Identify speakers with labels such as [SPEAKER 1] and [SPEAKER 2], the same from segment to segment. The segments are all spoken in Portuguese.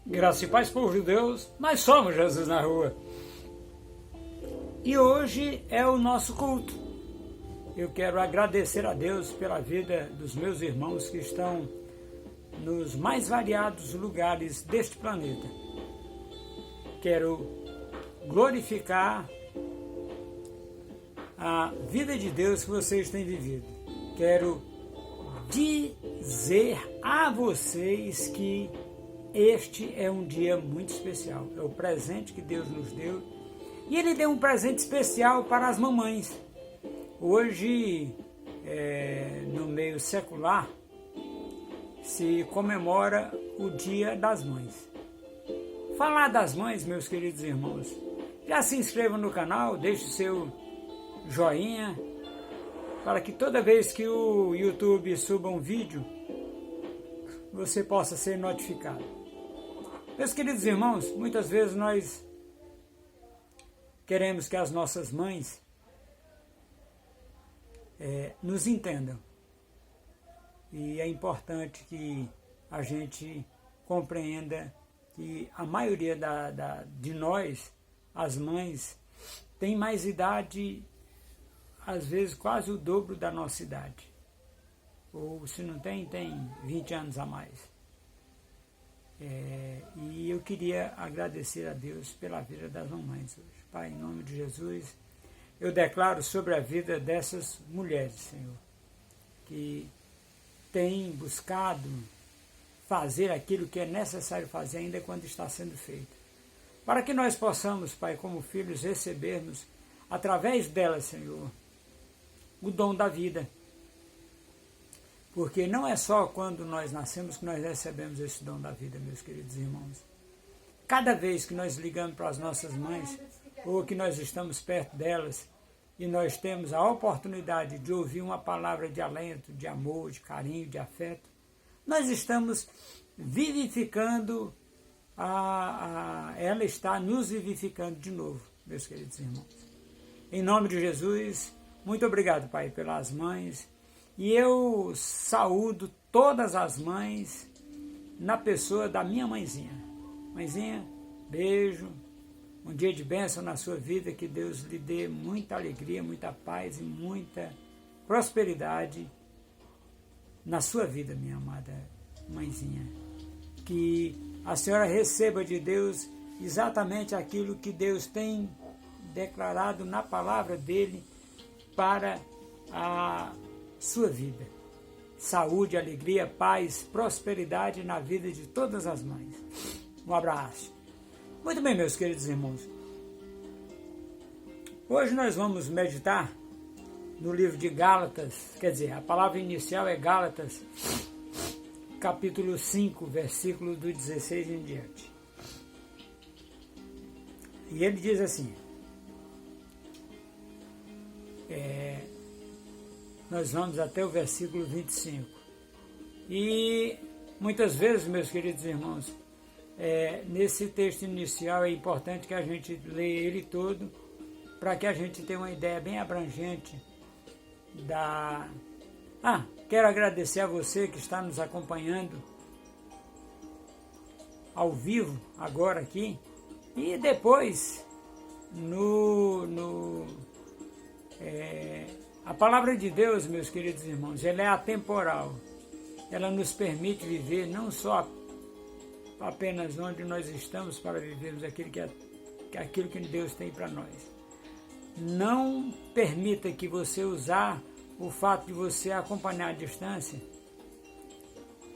[SPEAKER 1] Graça e paz, povo de Deus, nós somos Jesus na rua. E hoje é o nosso culto. Eu quero agradecer a Deus pela vida dos meus irmãos que estão nos mais variados lugares deste planeta. Quero glorificar a vida de Deus que vocês têm vivido. Quero dizer a vocês que este é um dia muito especial. É o presente que Deus nos deu. E Ele deu um presente especial para as mamães. Hoje, no meio secular, se comemora o Dia das Mães. Falar das mães, meus queridos irmãos, já se inscrevam no canal, deixe o seu joinha, para que toda vez que o YouTube suba um vídeo, você possa ser notificado. Meus queridos irmãos, muitas vezes nós queremos que as nossas mães nos entendam. E é importante que a gente compreenda que a maioria de nós, as mães, tem mais idade, às vezes quase o dobro da nossa idade. Ou se não tem 20 anos a mais. E eu queria agradecer a Deus pela vida das mamães hoje. Pai, em nome de Jesus, eu declaro sobre a vida dessas mulheres, Senhor, que têm buscado fazer aquilo que é necessário fazer ainda quando está sendo feito. Para que nós possamos, Pai, como filhos, recebermos, através delas, Senhor, o dom da vida. Porque não é só quando nós nascemos que nós recebemos esse dom da vida, meus queridos irmãos. Cada vez que nós ligamos para as nossas mães, ou que nós estamos perto delas, e nós temos a oportunidade de ouvir uma palavra de alento, de amor, de carinho, de afeto, nós estamos vivificando, ela está nos vivificando de novo, meus queridos irmãos. Em nome de Jesus, muito obrigado, Pai, pelas mães. E eu saúdo todas as mães na pessoa da minha mãezinha. Mãezinha, beijo, um dia de bênção na sua vida, que Deus lhe dê muita alegria, muita paz e muita prosperidade na sua vida, minha amada mãezinha. Que a senhora receba de Deus exatamente aquilo que Deus tem declarado na palavra dele para a sua vida. Saúde, alegria, paz, prosperidade na vida de todas as mães. Um abraço. Muito bem, meus queridos irmãos. Hoje nós vamos meditar no livro de Gálatas, quer dizer, a palavra inicial é Gálatas, capítulo 5, versículo do 16 em diante. E ele diz assim, nós vamos até o versículo 25. E muitas vezes, meus queridos irmãos, nesse texto inicial é importante que a gente leia ele todo, para que a gente tenha uma ideia bem abrangente da... quero agradecer a você que está nos acompanhando ao vivo, agora aqui, e depois a palavra de Deus, meus queridos irmãos, ela é atemporal. Ela nos permite viver não só apenas onde nós estamos para vivermos aquilo que Deus tem para nós. Não permita que você usar o fato de você acompanhar a distância,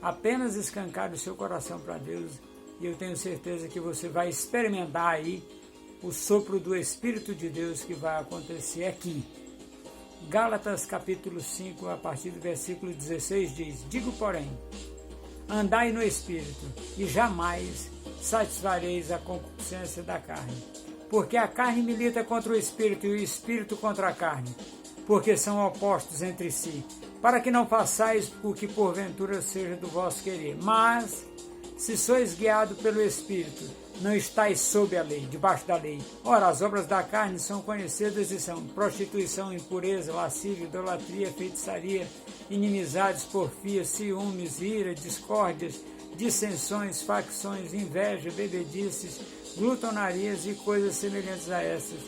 [SPEAKER 1] apenas escancar o seu coração para Deus, e eu tenho certeza que você vai experimentar aí o sopro do Espírito de Deus que vai acontecer aqui. Gálatas capítulo 5, a partir do versículo 16 diz, digo porém, andai no Espírito, e jamais satisfareis a concupiscência da carne. Porque a carne milita contra o Espírito, e o Espírito contra a carne, porque são opostos entre si, para que não façais o que porventura seja do vosso querer. Mas, se sois guiados pelo Espírito, não estáis sob a lei, debaixo da lei. Ora, as obras da carne são conhecidas e são prostituição, impureza, lascívia, idolatria, feitiçaria, inimizades, porfias, ciúmes, ira, discórdias, dissensões, facções, inveja, bebedices, glutonarias e coisas semelhantes a essas,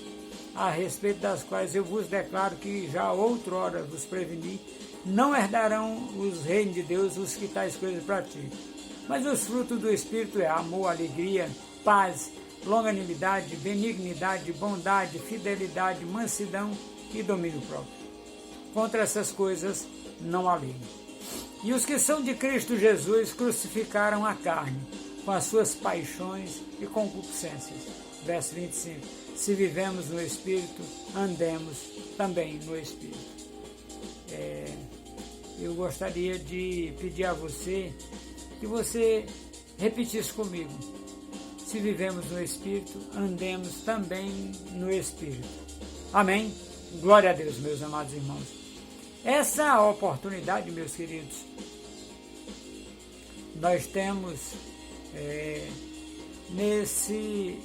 [SPEAKER 1] a respeito das quais eu vos declaro que já outrora vos preveni, não herdarão os reinos de Deus os que tais coisas praticam. Mas os frutos do Espírito é amor, alegria, paz, longanimidade, benignidade, bondade, fidelidade, mansidão e domínio próprio. Contra essas coisas não há lei. E os que são de Cristo Jesus crucificaram a carne, com as suas paixões e concupiscências. Verso 25. Se vivemos no Espírito, andemos também no Espírito. Eu gostaria de pedir a você que você repetisse comigo. Se vivemos no Espírito, andemos também no Espírito. Amém? Glória a Deus, meus amados irmãos. Essa oportunidade, meus queridos, nós temos nesses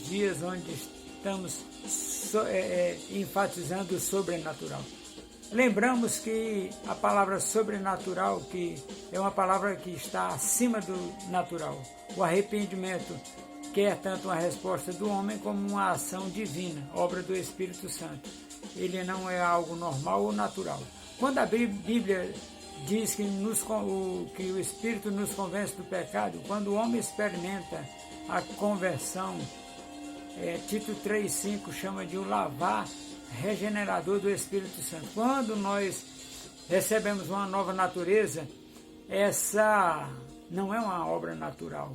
[SPEAKER 1] dias onde estamos enfatizando o sobrenatural. Lembramos que a palavra sobrenatural, que é uma palavra que está acima do natural. O arrependimento quer tanto uma resposta do homem como uma ação divina, obra do Espírito Santo. Ele não é algo normal ou natural. Quando a Bíblia diz que o Espírito nos convence do pecado, quando o homem experimenta a conversão, Tito 3,5 chama de o lavar regenerador do Espírito Santo. Quando nós recebemos uma nova natureza, essa não é uma obra natural.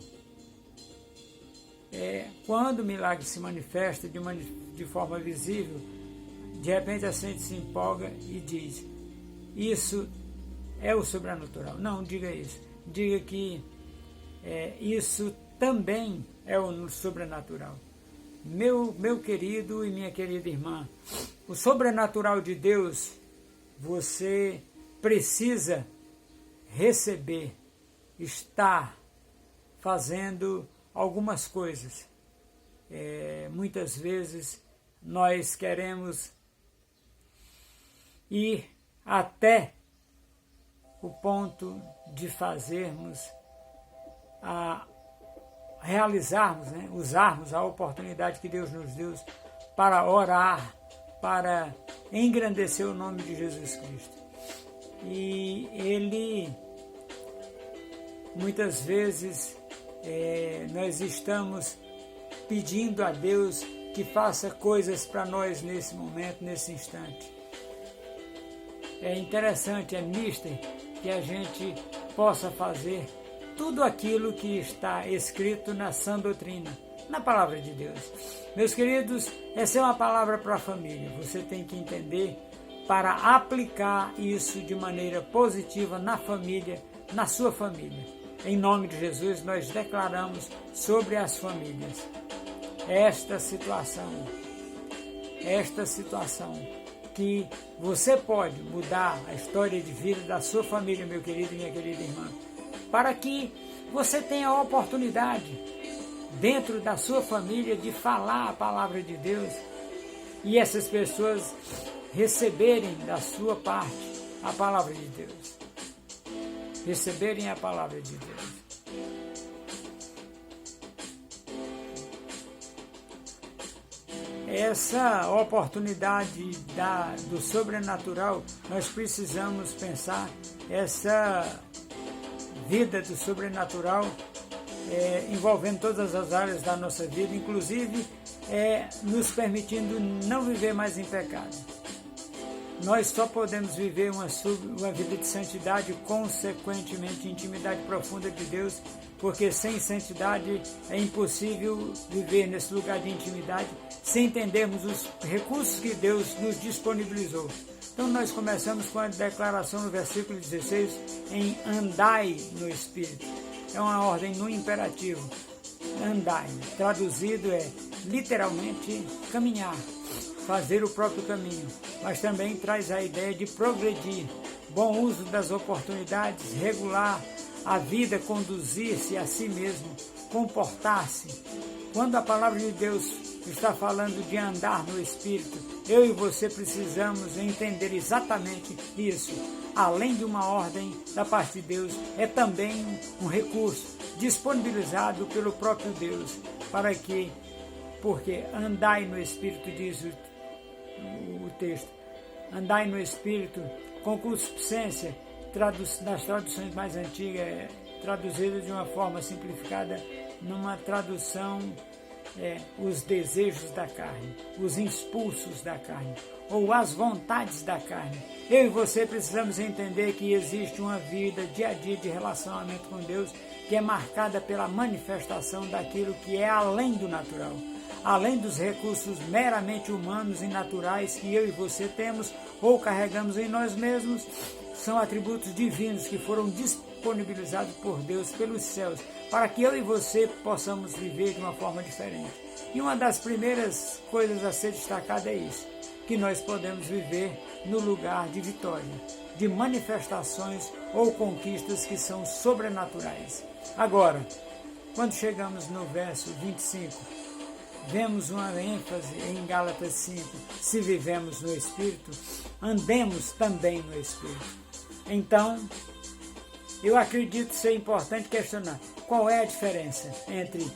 [SPEAKER 1] Quando o milagre se manifesta de forma visível, de repente a gente se empolga e diz: isso é o sobrenatural. Não, diga isso. Diga que isso também é o sobrenatural. Meu querido e minha querida irmã, o sobrenatural de Deus, você precisa receber, estar fazendo algumas coisas. Muitas vezes nós queremos ir até o ponto de fazermos, realizarmos, usarmos a oportunidade que Deus nos deu para orar, para engrandecer o nome de Jesus Cristo. E Ele, muitas vezes, nós estamos pedindo a Deus que faça coisas para nós nesse momento, nesse instante. É interessante, é mister que a gente possa fazer tudo aquilo que está escrito na sã doutrina, na palavra de Deus. Meus queridos, essa é uma palavra para a família. Você tem que entender para aplicar isso de maneira positiva na família, na sua família. Em nome de Jesus, nós declaramos sobre as famílias esta situação que você pode mudar a história de vida da sua família, meu querido e minha querida irmã, para que você tenha a oportunidade dentro da sua família de falar a palavra de Deus e essas pessoas receberem da sua parte a palavra de Deus. Receberem a palavra de Deus. Essa oportunidade do sobrenatural, nós precisamos pensar essa vida do sobrenatural envolvendo todas as áreas da nossa vida, inclusive nos permitindo não viver mais em pecado. Nós só podemos viver uma vida de santidade, consequentemente intimidade profunda de Deus, porque sem santidade é impossível viver nesse lugar de intimidade sem entendermos os recursos que Deus nos disponibilizou. Então nós começamos com a declaração no versículo 16, em andai no Espírito. É uma ordem no imperativo. Andai, traduzido literalmente caminhar, fazer o próprio caminho, mas também traz a ideia de progredir, bom uso das oportunidades, regular a vida, conduzir-se a si mesmo, comportar-se. Quando a palavra de Deus está falando de andar no Espírito, eu e você precisamos entender exatamente isso. Além de uma ordem da parte de Deus, é também um recurso disponibilizado pelo próprio Deus, porque andai no Espírito, diz o texto, andai no Espírito, com concupiscência, nas traduções mais antigas, traduzida de uma forma simplificada, numa tradução, os desejos da carne, os impulsos da carne, ou as vontades da carne. Eu e você precisamos entender que existe uma vida dia a dia de relacionamento com Deus que é marcada pela manifestação daquilo que é além do natural, além dos recursos meramente humanos e naturais que eu e você temos ou carregamos em nós mesmos. São atributos divinos que foram disponibilizados por Deus pelos céus, para que eu e você possamos viver de uma forma diferente. E uma das primeiras coisas a ser destacada é isso, que nós podemos viver no lugar de vitória, de manifestações ou conquistas que são sobrenaturais. Agora, quando chegamos no verso 25, vemos uma ênfase em Gálatas 5, se vivemos no Espírito, andemos também no Espírito. Então, eu acredito ser importante questionar qual é a diferença entre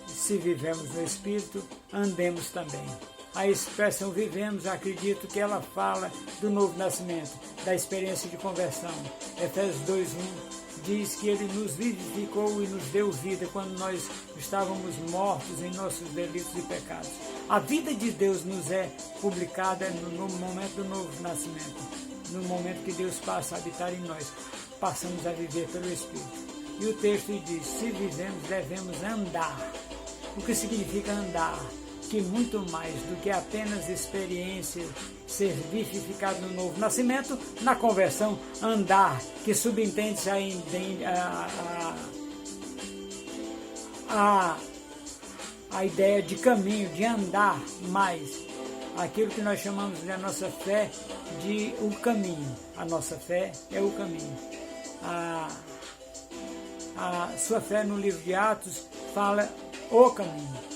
[SPEAKER 1] se vivemos no Espírito, andemos também. A expressão vivemos, acredito que ela fala do novo nascimento, da experiência de conversão. Efésios 2:1 diz que Ele nos vivificou e nos deu vida quando nós estávamos mortos em nossos delitos e pecados. A vida de Deus nos é publicada no momento do novo nascimento. No momento que Deus passa a habitar em nós, passamos a viver pelo Espírito. E o texto diz, se vivemos, devemos andar. O que significa andar? Que muito mais do que apenas experiência, ser vivificado no novo nascimento, na conversão, andar, que subentende-se a ideia de caminho, de andar mais. Aquilo que nós chamamos da nossa fé de o caminho. A nossa fé é o caminho. A sua fé no livro de Atos fala o caminho.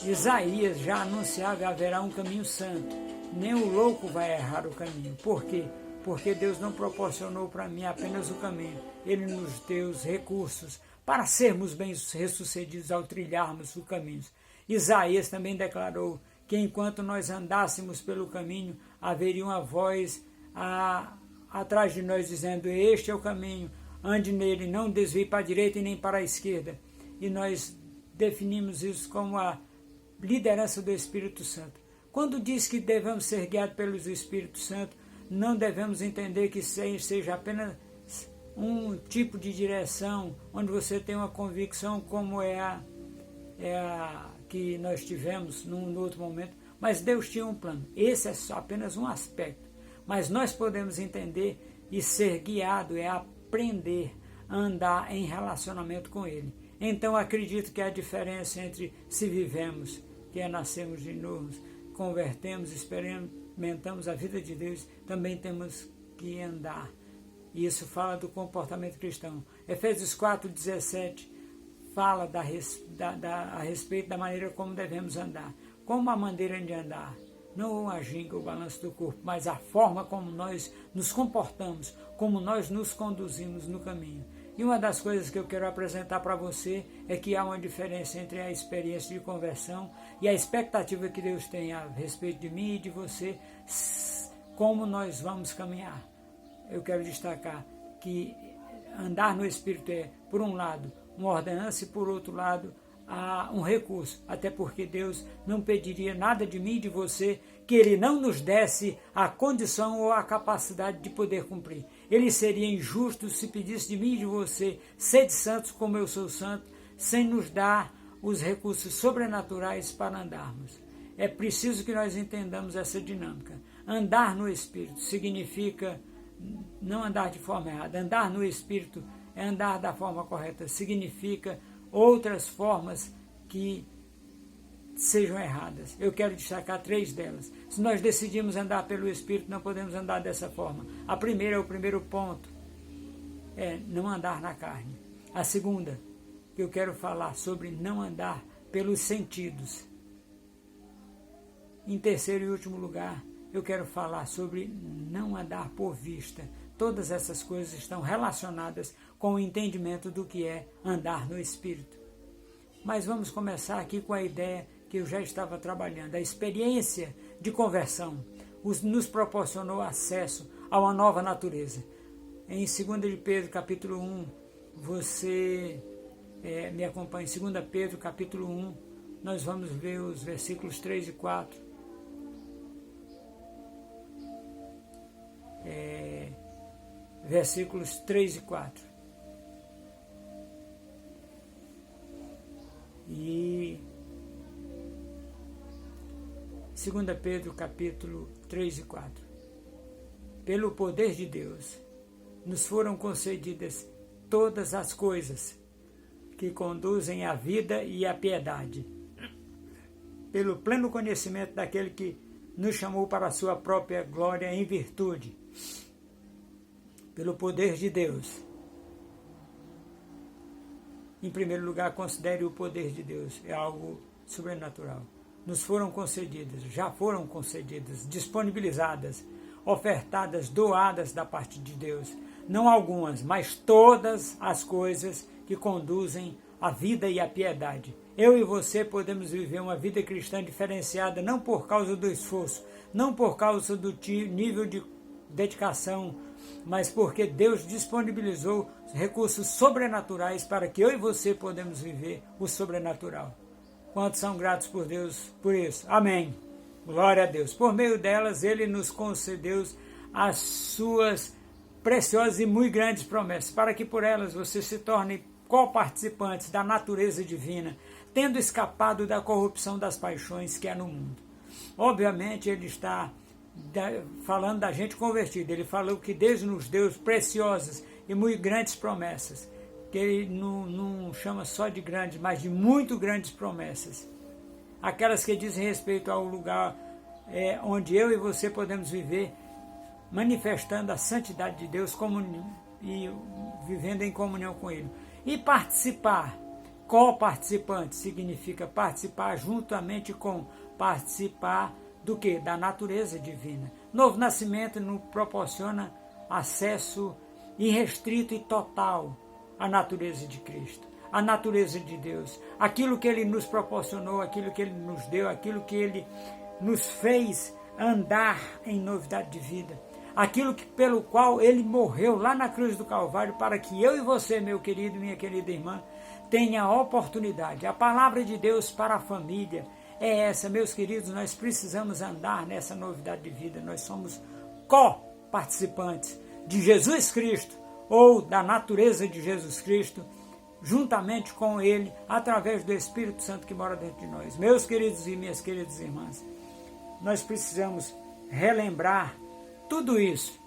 [SPEAKER 1] Isaías já anunciava que haverá um caminho santo. Nem o louco vai errar o caminho. Por quê? Porque Deus não proporcionou para mim apenas o caminho. Ele nos deu os recursos para sermos bem-sucedidos ao trilharmos o caminho. Isaías também declarou que enquanto nós andássemos pelo caminho, haveria uma voz atrás de nós dizendo, este é o caminho, ande nele, não desvie para a direita e nem para a esquerda. E nós definimos isso como a liderança do Espírito Santo. Quando diz que devemos ser guiados pelo Espírito Santo, não devemos entender que seja apenas um tipo de direção, onde você tem uma convicção como é a que nós tivemos no outro momento, mas Deus tinha um plano. Esse é só apenas um aspecto. Mas nós podemos entender e ser guiado é aprender a andar em relacionamento com Ele. Então acredito que a diferença entre se vivemos, que é nascemos de novo, convertemos, experimentamos a vida de Deus, também temos que andar. E isso fala do comportamento cristão. Efésios 4:17 fala a respeito da maneira como devemos andar. Como a maneira de andar, não a ginga, o balanço do corpo, mas a forma como nós nos comportamos, como nós nos conduzimos no caminho. E uma das coisas que eu quero apresentar para você é que há uma diferença entre a experiência de conversão e a expectativa que Deus tem a respeito de mim e de você, como nós vamos caminhar. Eu quero destacar que andar no Espírito é, por um lado, uma ordenança e, por outro lado, um recurso, até porque Deus não pediria nada de mim e de você que Ele não nos desse a condição ou a capacidade de poder cumprir. Ele seria injusto se pedisse de mim e de você, sede santos como eu sou santo, sem nos dar os recursos sobrenaturais para andarmos. É preciso que nós entendamos essa dinâmica. Andar no Espírito significa não andar de forma errada. Andar no Espírito é andar da forma correta. Significa outras formas que sejam erradas. Eu quero destacar 3 delas. Se nós decidimos andar pelo Espírito, não podemos andar dessa forma. A primeira é o primeiro ponto. é não andar na carne. A segunda, que eu quero falar sobre não andar pelos sentidos. Em terceiro e último lugar, eu quero falar sobre não andar por vista. Todas essas coisas estão relacionadas com o entendimento do que é andar no Espírito. Mas vamos começar aqui com a ideia que eu já estava trabalhando. A experiência de conversão nos proporcionou acesso a uma nova natureza. Em 2 de Pedro, capítulo 1, você me acompanha. Em 2 Pedro, capítulo 1, nós vamos ver os versículos 3 e 4. Versículos 3 e 4. E 2 Pedro, capítulo 3 e 4. Pelo poder de Deus, nos foram concedidas todas as coisas que conduzem à vida e à piedade, pelo pleno conhecimento daquele que nos chamou para a sua própria glória em virtude, pelo poder de Deus. Em primeiro lugar, considere o poder de Deus, é algo sobrenatural. Nos foram concedidas, já foram concedidas, disponibilizadas, ofertadas, doadas da parte de Deus. Não algumas, mas todas as coisas que conduzem à vida e à piedade. Eu e você podemos viver uma vida cristã diferenciada não por causa do esforço, não por causa do nível de dedicação, mas porque Deus disponibilizou recursos sobrenaturais para que eu e você podemos viver o sobrenatural. Quantos são gratos por Deus por isso? Amém. Glória a Deus. Por meio delas, Ele nos concedeu as suas preciosas e muito grandes promessas, para que por elas você se torne coparticipantes da natureza divina, tendo escapado da corrupção das paixões que há no mundo. Obviamente, Ele está falando da gente convertida. Ele falou que Deus nos deu preciosas e muito grandes promessas, que Ele não chama só de grandes, mas de muito grandes promessas. Aquelas que dizem respeito ao lugar onde eu e você podemos viver, manifestando a santidade de Deus e vivendo em comunhão com Ele. E participar, coparticipante, significa participar juntamente com, participar do que? Da natureza divina. Novo nascimento nos proporciona acesso irrestrito e total à natureza de Cristo, à natureza de Deus. Aquilo que Ele nos proporcionou, aquilo que Ele nos deu, aquilo que Ele nos fez andar em novidade de vida. Aquilo pelo qual Ele morreu lá na cruz do Calvário, para que eu e você, meu querido e minha querida irmã, tenha a oportunidade. A palavra de Deus para a família é essa, meus queridos. Nós precisamos andar nessa novidade de vida. Nós somos co-participantes de Jesus Cristo, ou da natureza de Jesus Cristo, juntamente com Ele, através do Espírito Santo que mora dentro de nós. Meus queridos e minhas queridas irmãs, nós precisamos relembrar tudo isso,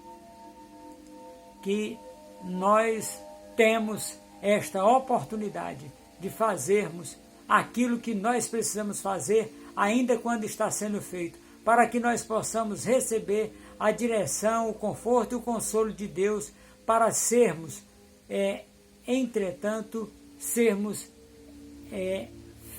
[SPEAKER 1] que nós temos esta oportunidade de fazermos aquilo que nós precisamos fazer, ainda quando está sendo feito, para que nós possamos receber a direção, o conforto e o consolo de Deus, para sermos, entretanto, sermos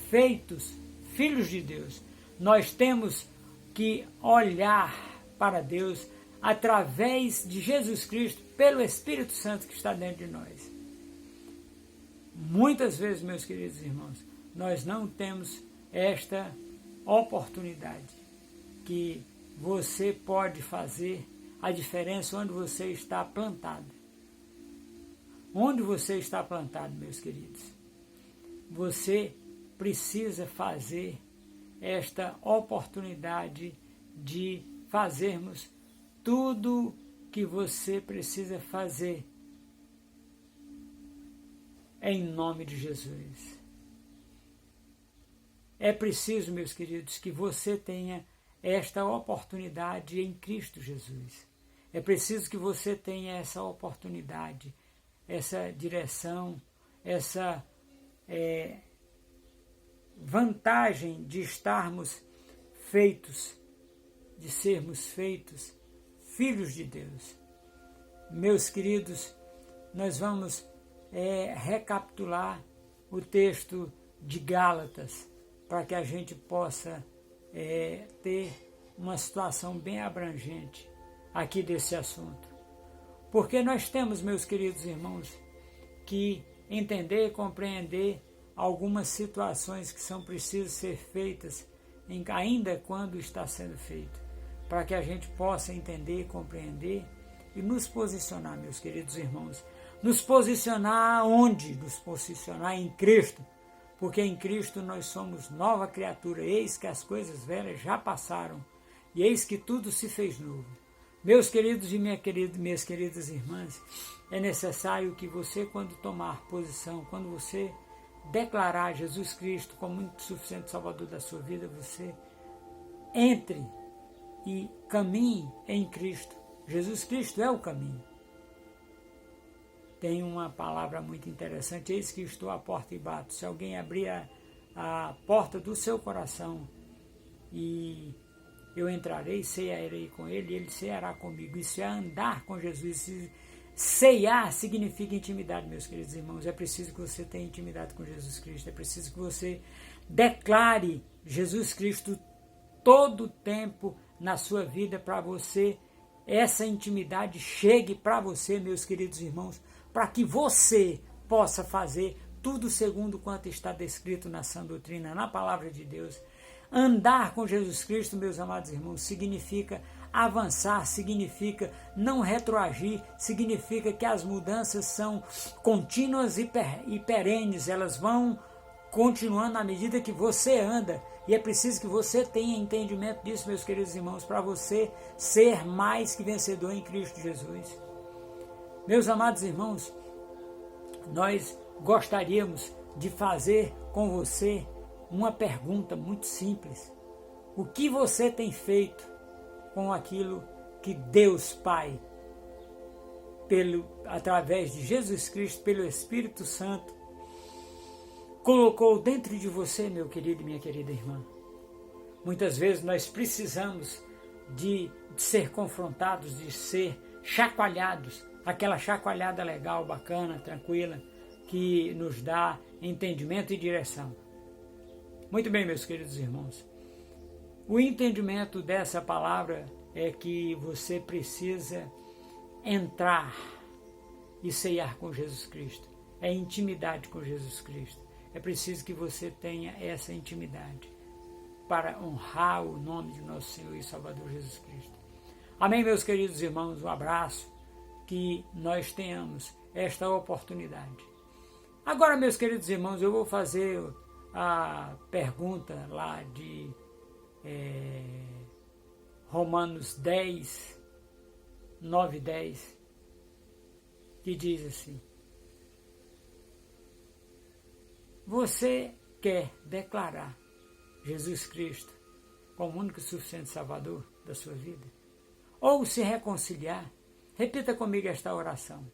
[SPEAKER 1] feitos filhos de Deus. Nós temos que olhar para Deus através de Jesus Cristo, pelo Espírito Santo que está dentro de nós. Muitas vezes, meus queridos irmãos, nós não temos esta oportunidade, que você pode fazer a diferença onde você está plantado. Onde você está plantado, meus queridos? Você precisa fazer esta oportunidade de fazermos tudo que você precisa fazer em nome de Jesus. É preciso, meus queridos, que você tenha esta oportunidade em Cristo Jesus. É preciso que você tenha essa oportunidade, essa direção, essa vantagem de estarmos feitos, de sermos feitos filhos de Deus. Meus queridos, nós vamos recapitular o texto de Gálatas, para que a gente possa ter uma situação bem abrangente aqui desse assunto. Porque nós temos, meus queridos irmãos, que entender e compreender algumas situações que são precisas ser feitas, ainda quando está sendo feito, para que a gente possa entender, compreender e nos posicionar, meus queridos irmãos. Nos posicionar onde? Nos posicionar em Cristo, porque em Cristo nós somos nova criatura. Eis que as coisas velhas já passaram, e eis que tudo se fez novo. Meus queridos e minhas queridas irmãs, é necessário que você, quando tomar posição, quando você declarar Jesus Cristo como único e suficiente Salvador da sua vida, você entre e caminhe em Cristo. Jesus Cristo é o caminho. Tem uma palavra muito interessante: eis que estou à porta e bato. Se alguém abrir a porta do seu coração, e eu entrarei, cearei com ele, e ele ceará comigo. Isso é andar com Jesus. Ceiar significa intimidade, meus queridos irmãos. É preciso que você tenha intimidade com Jesus Cristo. É preciso que você declare Jesus Cristo todo o tempo na sua vida, para você, essa intimidade chegue para você, meus queridos irmãos, para que você possa fazer tudo segundo quanto está descrito na sã doutrina, na palavra de Deus. Andar com Jesus Cristo, meus amados irmãos, significa avançar, significa não retroagir, significa que as mudanças são contínuas e perenes, elas vão continuando à medida que você anda, e é preciso que você tenha entendimento disso, meus queridos irmãos, para você ser mais que vencedor em Cristo Jesus. Meus amados irmãos, nós gostaríamos de fazer com você uma pergunta muito simples: o que você tem feito com aquilo que Deus Pai, através de Jesus Cristo, pelo Espírito Santo, colocou dentro de você, meu querido e minha querida irmã? Muitas vezes nós precisamos de ser confrontados, de ser chacoalhados, aquela chacoalhada legal, bacana, tranquila, que nos dá entendimento e direção. Muito bem, meus queridos irmãos, o entendimento dessa palavra é que você precisa entrar e ceiar com Jesus Cristo. É intimidade com Jesus Cristo. É preciso que você tenha essa intimidade para honrar o nome de nosso Senhor e Salvador Jesus Cristo. Amém, meus queridos irmãos, um abraço, que nós tenhamos esta oportunidade. Agora, meus queridos irmãos, eu vou fazer a pergunta lá de Romanos 10, 9 e 10, que diz assim: você quer declarar Jesus Cristo como único e suficiente Salvador da sua vida? Ou se reconciliar? Repita comigo esta oração.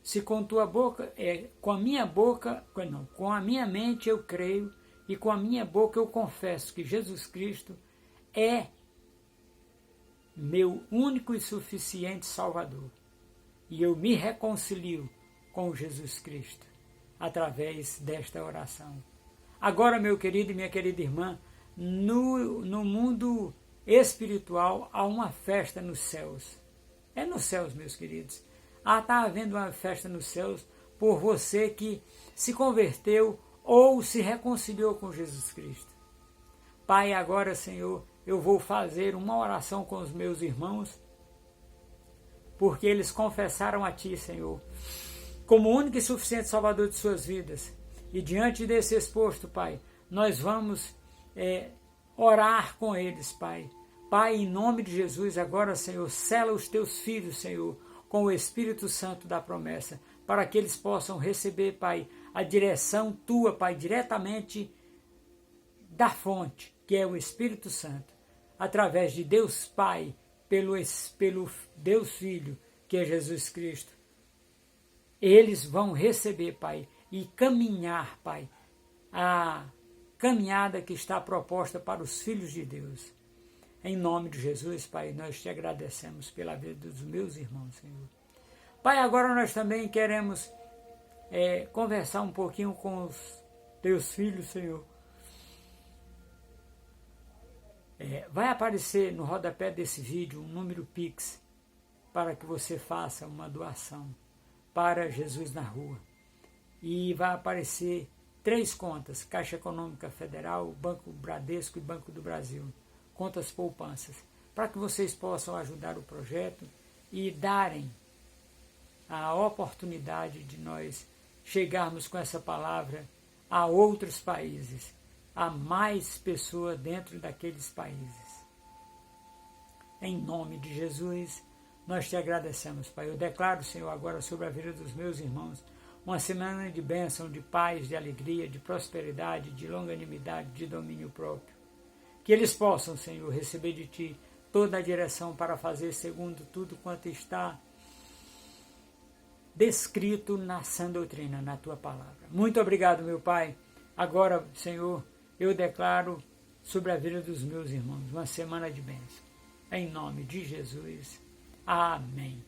[SPEAKER 1] Se com tua boca, com a minha mente eu creio, e com a minha boca eu confesso que Jesus Cristo é meu único e suficiente Salvador, e eu me reconcilio com Jesus Cristo através desta oração. Agora, meu querido e minha querida irmã, no mundo espiritual há uma festa nos céus. É nos céus, meus queridos. Está havendo uma festa nos céus por você que se converteu ou se reconciliou com Jesus Cristo. Pai, agora, Senhor, eu vou fazer uma oração com os meus irmãos, porque eles confessaram a Ti, Senhor, como único e suficiente Salvador de suas vidas. E diante desse exposto, Pai, nós vamos orar com eles, Pai. Pai, em nome de Jesus, agora, Senhor, sela os Teus filhos, Senhor, com o Espírito Santo da promessa, para que eles possam receber, Pai, a direção Tua, Pai, diretamente da fonte, que é o Espírito Santo, através de Deus Pai, pelo Deus Filho, que é Jesus Cristo. Eles vão receber, Pai, e caminhar, Pai, a caminhada que está proposta para os filhos de Deus. Em nome de Jesus, Pai, nós te agradecemos pela vida dos meus irmãos, Senhor. Pai, agora nós também queremos conversar um pouquinho com os teus filhos, Senhor. Vai aparecer no rodapé desse vídeo um número Pix para que você faça uma doação para Jesus na Rua. E vai aparecer 3 contas: Caixa Econômica Federal, Banco Bradesco e Banco do Brasil, contas poupanças, para que vocês possam ajudar o projeto e darem a oportunidade de nós chegarmos com essa palavra a outros países, a mais pessoas dentro daqueles países. Em nome de Jesus, nós te agradecemos, Pai. Eu declaro, Senhor, agora sobre a vida dos meus irmãos, uma semana de bênção, de paz, de alegria, de prosperidade, de longanimidade, de domínio próprio. Que eles possam, Senhor, receber de Ti toda a direção para fazer segundo tudo quanto está descrito na sã doutrina, na Tua palavra. Muito obrigado, meu Pai. Agora, Senhor, eu declaro sobre a vida dos meus irmãos uma semana de bênção. Em nome de Jesus. Amém.